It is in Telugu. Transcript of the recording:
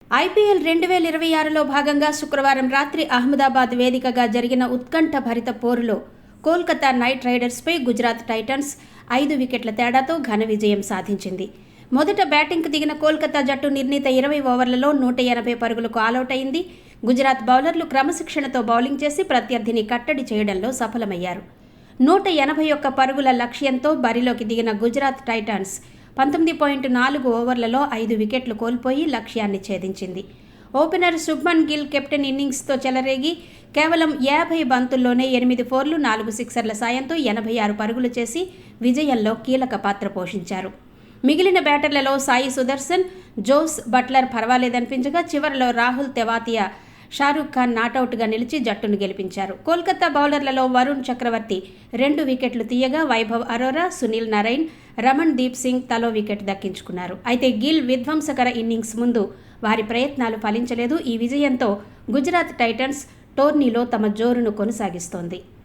ఐపీఎల్ 2026లో భాగంగా శుక్రవారం రాత్రి అహ్మదాబాద్ వేదికగా జరిగిన ఉత్కంఠభరిత పోరులో కోల్కతా నైట్ రైడర్స్పై గుజరాత్ టైటన్స్ 5 వికెట్ల తేడాతో ఘన విజయం సాధించింది. మొదట బ్యాటింగ్కు దిగిన కోల్కతా జట్టు నిర్ణీత 20 ఓవర్లలో 180 పరుగులకు ఆలౌట్ అయింది. గుజరాత్ బౌలర్లు క్రమశిక్షణతో బౌలింగ్ చేసి ప్రత్యర్థిని కట్టడి చేయడంలో సఫలమయ్యారు. 181 పరుగుల లక్ష్యంతో బరిలోకి దిగిన గుజరాత్ టైటన్స్ 19.4 ఓవర్లలో 5 వికెట్లు కోల్పోయి లక్ష్యాన్ని ఛేదించింది. ఓపెనర్ శుభ్మన్ గిల్ కెప్టెన్ ఇన్నింగ్స్తో చెలరేగి కేవలం 50 బంతుల్లోనే 8 ఫోర్లు 4 సిక్సర్ల సాయంతో 86 పరుగులు చేసి విజయంలో కీలక పాత్ర పోషించారు. మిగిలిన బ్యాటర్లలో సాయి సుదర్శన్, జోస్ బట్లర్ పర్వాలేదనిపించగా చివరిలో రాహుల్ తెవాతియా, షారుఖ్ ఖాన్ నాటౌట్గా నిలిచి జట్టును గెలిపించారు. కోల్కతా బౌలర్లలో వరుణ్ చక్రవర్తి 2 వికెట్లు తీయగా వైభవ్ అరోరా, సునీల్ నరైన్, రమణ్ దీప్ సింగ్ తలో వికెట్ దక్కించుకున్నారు. అయితే గిల్ విధ్వంసకర ఇన్నింగ్స్ ముందు వారి ప్రయత్నాలు ఫలించలేదు. ఈ విజయంతో గుజరాత్ టైటన్స్ టోర్నీలో తమ జోరును కొనసాగిస్తోంది.